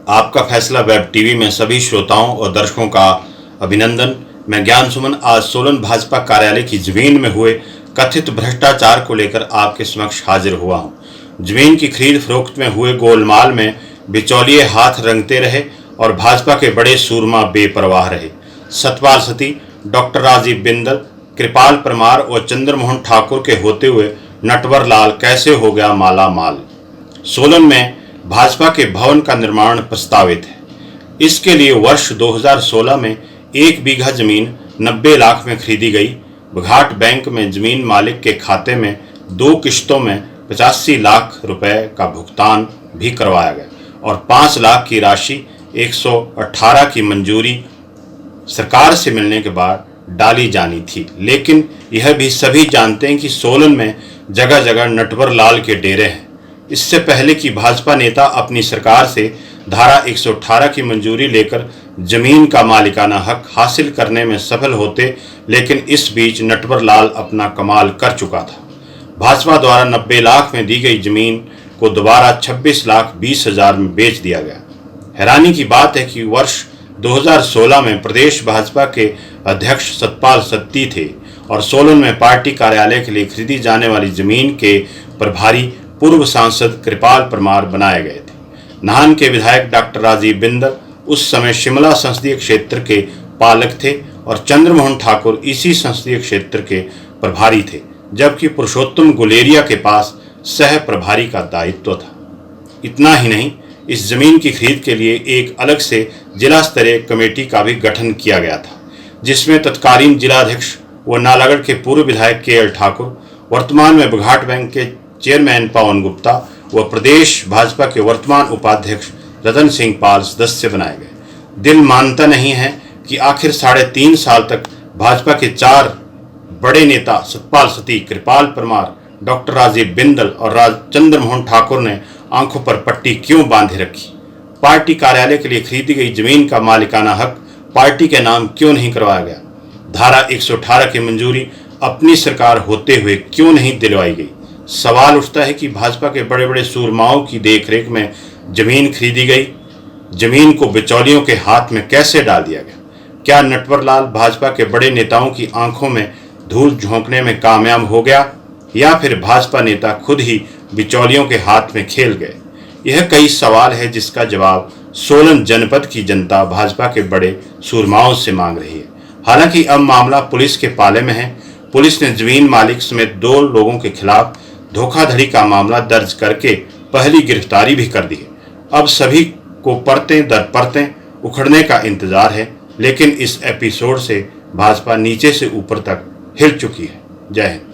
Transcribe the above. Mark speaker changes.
Speaker 1: आपका फैसला web TV में सभी श्रोताओं और दर्शकों का अभिनंदन। मैं ज्ञान सुमन आज सोलन भाजपा कार्यालय की जमीन में हुए कथित भ्रष्टाचार को लेकर आपके समक्ष हाजिर हुआ हूं। जमीन की खरीद फरोख्त में हुए गोलमाल में बिचौलिए हाथ रंगते रहे और भाजपा के बड़े सूरमा बेपरवाह रहे। सतपाल सती, डॉक्टर राजीव बिंदल, कृपाल परमार और चंद्रमोहन ठाकुर के होते हुए नटवर लाल कैसे हो गया माला माल। सोलन में भाजपा के भवन का निर्माण प्रस्तावित है। इसके लिए वर्ष 2016 में 1 बीघा जमीन 90 लाख में खरीदी गई। बघाट बैंक में जमीन मालिक के खाते में 2 किश्तों में 85 लाख रुपए का भुगतान भी करवाया गया और 5 लाख की राशि 118 की मंजूरी सरकार से मिलने के बाद डाली जानी थी। लेकिन यह भी सभी जानते हैं कि सोलन में जगह जगह नटवर लाल के डेरे हैं। इससे पहले कि भाजपा नेता अपनी सरकार से धारा 118 की मंजूरी लेकर जमीन का मालिकाना हक हासिल करने में सफल होते, लेकिन इस बीच नटवर लाल अपना कमाल कर चुका था। भाजपा द्वारा 90 लाख में दी गई जमीन को दोबारा 26 लाख 20 हजार में बेच दिया गया। हैरानी की बात है कि वर्ष 2016 में प्रदेश भाजपा के अध्यक्ष सतपाल सत्ती थे और सोलन में पार्टी कार्यालय के लिए खरीदी जाने वाली जमीन के प्रभारी पूर्व सांसद कृपाल परमार बनाए गए थे। नाहन के विधायक डॉक्टर राजीव बिंदल उस समय शिमला संसदीय क्षेत्र के पालक थे और चंद्रमोहन ठाकुर इसी संसदीय क्षेत्र के प्रभारी थे, जबकि पुरुषोत्तम गुलेरिया के पास सह प्रभारी का दायित्व था। इतना ही नहीं, इस जमीन की खरीद के लिए एक अलग से जिला स्तरीय कमेटी का भी गठन किया गया था, जिसमें तत्कालीन जिलाध्यक्ष व नालागढ़ के पूर्व विधायक के ठाकुर, वर्तमान में बघाट बैंक के चेयरमैन पवन गुप्ता व प्रदेश भाजपा के वर्तमान उपाध्यक्ष रतन सिंह पाल सदस्य बनाए गए। दिल मानता नहीं है कि आखिर 3.5 साल तक भाजपा के 4 बड़े नेता सतपाल सती, कृपाल परमार, डॉक्टर राजीव बिंदल और चंद्रमोहन ठाकुर ने आंखों पर पट्टी क्यों बांधे रखी। पार्टी कार्यालय के लिए खरीदी गई जमीन का मालिकाना हक पार्टी के नाम क्यों नहीं करवाया गया। धारा 118 की मंजूरी अपनी सरकार होते हुए क्यों नहीं दिलवाई गई। सवाल उठता है कि भाजपा के बड़े बड़े सूरमाओं की देखरेख में जमीन खरीदी गई, जमीन को बिचौलियों के हाथ में कैसे डाल दिया गया। क्या नटवर लाल भाजपा के बड़े नेताओं की आंखों में धूल झोंकने में कामयाब हो गया, या फिर भाजपा नेता खुद ही बिचौलियों के हाथ में खेल गए। यह कई सवाल है जिसका जवाब सोलन जनपद की जनता भाजपा के बड़े सूरमाओं से मांग रही है। हालांकि अब मामला पुलिस के पाले में है। पुलिस ने जमीन मालिक समेत 2 लोगों के खिलाफ धोखाधड़ी का मामला दर्ज करके पहली गिरफ्तारी भी कर दी है। अब सभी को परतें दर परतें उखड़ने का इंतजार है, लेकिन इस एपिसोड से भाजपा नीचे से ऊपर तक हिल चुकी है। जय हिंद।